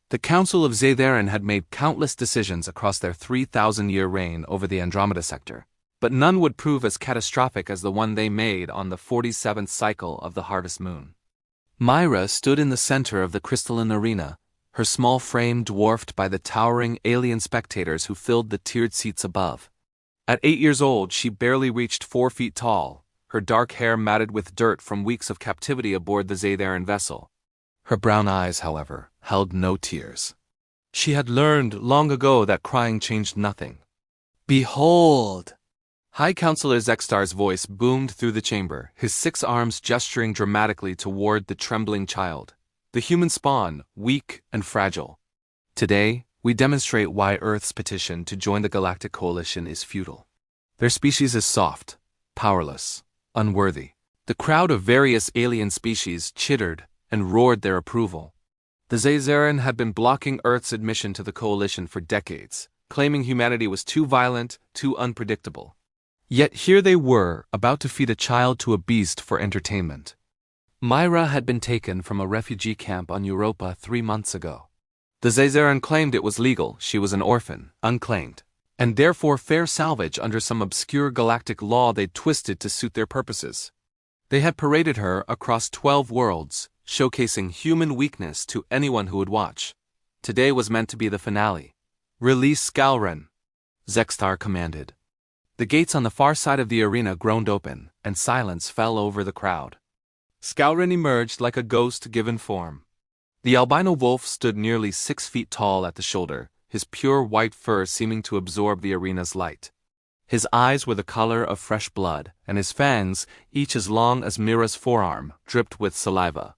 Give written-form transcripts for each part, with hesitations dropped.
The Council of Zatharen had made countless decisions across their 3,000-year reign over the Andromeda sector, but none would prove as catastrophic as the one they made on the 47th cycle of the Harvest Moon. Myra stood in the center of the crystalline arena, her small frame dwarfed by the towering alien spectators who filled the tiered seats above. At 8 years old, she barely reached 4 feet tall, her dark hair matted with dirt from weeks of captivity aboard the Zatharen vessel. Her brown eyes, however, held no tears. She had learned long ago that crying changed nothing. "Behold!" High Counselor Zextar's voice boomed through the chamber, his 6 arms gesturing dramatically toward the trembling child, the human spawn, weak and fragile. "Today, we demonstrate why Earth's petition to join the Galactic Coalition is futile. Their species is soft, powerless, unworthy." The crowd of various alien species chittered and roared their approval. The Zatharen had been blocking Earth's admission to the Coalition for decades, claiming humanity was too violent, too unpredictable. Yet here they were, about to feed a child to a beast for entertainment. Myra had been taken from a refugee camp on Europa 3 months ago. The Zatharen claimed it was legal, she was an orphan, unclaimed, and therefore fair salvage under some obscure galactic law they'd twisted to suit their purposes. They had paraded her across 12 worlds, showcasing human weakness to anyone who would watch. Today was meant to be the finale. "Release Scalren," Zextar commanded. The gates on the far side of the arena groaned open, and silence fell over the crowd. Scalren emerged like a ghost given form. The albino wolf stood nearly 6 feet tall at the shoulder, his pure white fur seeming to absorb the arena's light. His eyes were the color of fresh blood, and his fangs, each as long as Mira's forearm, dripped with saliva.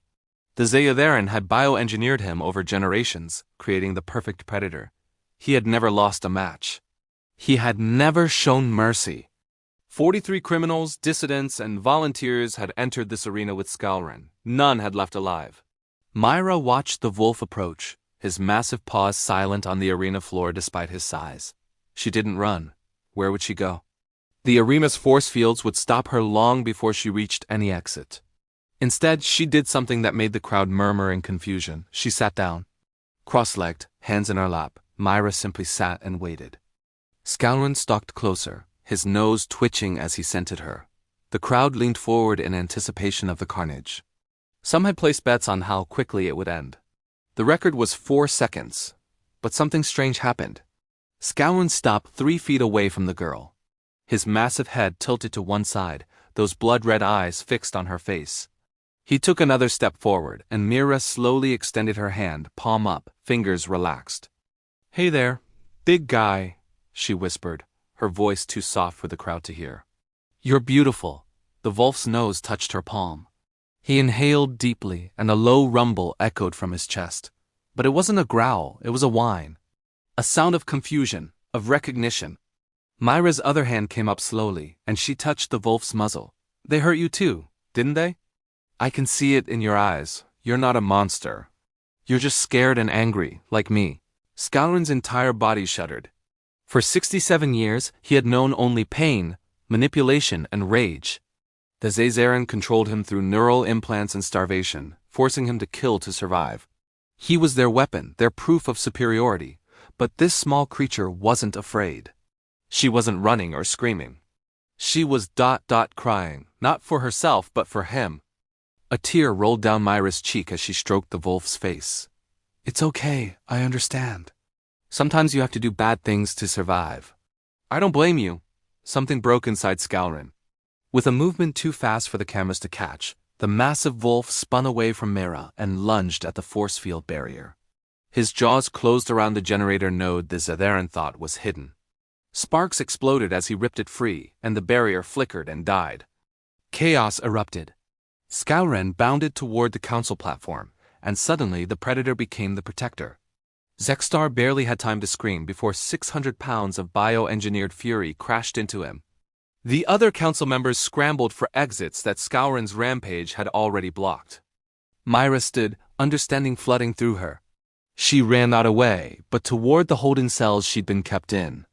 The Zatharen had bioengineered him over generations, creating the perfect predator. He had never lost a match. He had never shown mercy. 43 criminals, dissidents, and volunteers had entered this arena with Scalren. None had left alive. Myra watched the wolf approach, his massive paws silent on the arena floor despite his size. She didn't run. Where would she go? The arena's force fields would stop her long before she reached any exit. Instead, she did something that made the crowd murmur in confusion. She sat down. Cross-legged, hands in her lap, Myra simply sat and waited. Scalren stalked closer, his nose twitching as he scented her. The crowd leaned forward in anticipation of the carnage. Some had placed bets on how quickly it would end. The record was 4 seconds, but something strange happened. Scalren stopped 3 feet away from the girl. His massive head tilted to one side, those blood-red eyes fixed on her face. He took another step forward, and Mira slowly extended her hand, palm up, fingers relaxed. "Hey there, big guy," she whispered, her voice too soft for the crowd to hear. "You're beautiful." The wolf's nose touched her palm. He inhaled deeply, and a low rumble echoed from his chest. But it wasn't a growl, it was a whine. A sound of confusion, of recognition. Myra's other hand came up slowly, and she touched the wolf's muzzle. "They hurt you too, didn't they? I can see it in your eyes. You're not a monster. You're just scared and angry, like me." Scalren's entire body shuddered. For 67 years, he had known only pain, manipulation, and rage. The Zatharen controlled him through neural implants and starvation, forcing him to kill to survive. He was their weapon, their proof of superiority, but this small creature wasn't afraid. She wasn't running or screaming. She was crying, not for herself but for him. A tear rolled down Myra's cheek as she stroked the wolf's face. "It's okay, I understand. Sometimes you have to do bad things to survive." "I don't blame you." Something broke inside Scalren. With a movement too fast for the cameras to catch, the massive wolf spun away from Myra and lunged at the force field barrier. His jaws closed around the generator node the Zatharen thought was hidden. Sparks exploded as he ripped it free, and the barrier flickered and died. Chaos erupted. Scalren bounded toward the council platform, and suddenly the predator became the protector. Zextar barely had time to scream before 600 pounds of bioengineered fury crashed into him. The other council members scrambled for exits that Scalren's rampage had already blocked. Myra stood, understanding flooding through her. She ran not away, but toward the holding cells she'd been kept in.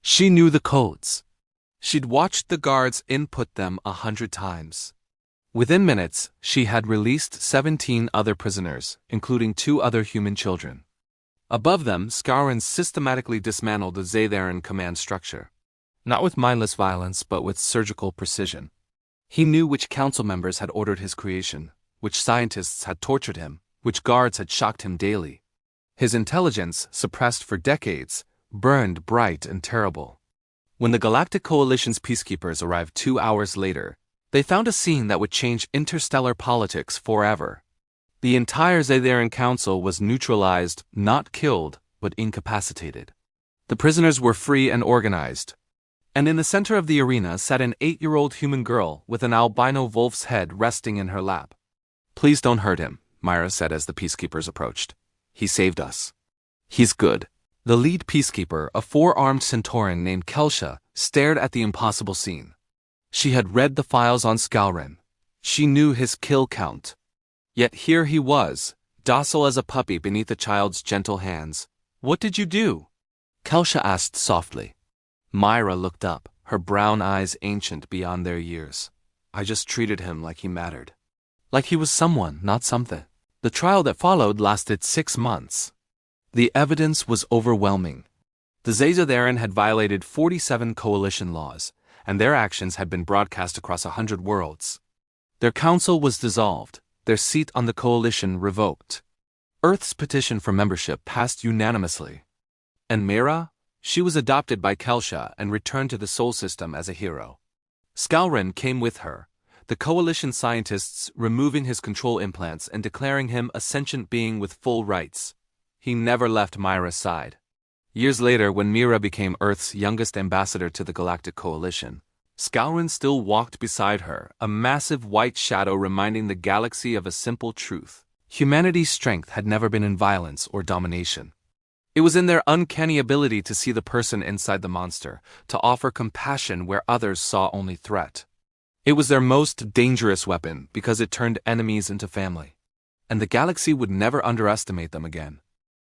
She knew the codes. She'd watched the guards input them 100 times. Within minutes, she had released 17 other prisoners, including 2 other human children. Above them, Scowron systematically dismantled the Zatheran command structure. Not with mindless violence, but with surgical precision. He knew which council members had ordered his creation, which scientists had tortured him, which guards had shocked him daily. His intelligence, suppressed for decades, burned bright and terrible. When the Galactic Coalition's peacekeepers arrived 2 hours later, they found a scene that would change interstellar politics forever. The entire Zatheran Council was neutralized, not killed, but incapacitated. The prisoners were free and organized. And in the center of the arena sat an 8-year-old human girl with an albino wolf's head resting in her lap. "Please don't hurt him," Myra said as the peacekeepers approached. "He saved us. He's good." The lead peacekeeper, a 4-armed Centauran named Kelsha, stared at the impossible scene. She had read the files on Scowron. She knew his kill count. Yet here he was, docile as a puppy beneath the child's gentle hands. "What did you do?" Kelsha asked softly. Myra looked up, her brown eyes ancient beyond their years. "I just treated him like he mattered. Like he was someone, not something." The trial that followed lasted 6 months. The evidence was overwhelming. The Zatheran had violated 47 coalition laws, and their actions had been broadcast across 100 worlds. Their council was dissolved, their seat on the coalition revoked. Earth's petition for membership passed unanimously. And Myra? She was adopted by Kelsha and returned to the Sol system as a hero. Scowron came with her, the coalition scientists removing his control implants and declaring him a sentient being with full rights. He never left Myra's side. Years later, when Myra became Earth's youngest ambassador to the Galactic Coalition, Scowron still walked beside her, a massive white shadow reminding the galaxy of a simple truth. Humanity's strength had never been in violence or domination. It was in their uncanny ability to see the person inside the monster, to offer compassion where others saw only threat. It was their most dangerous weapon because it turned enemies into family. And the galaxy would never underestimate them again.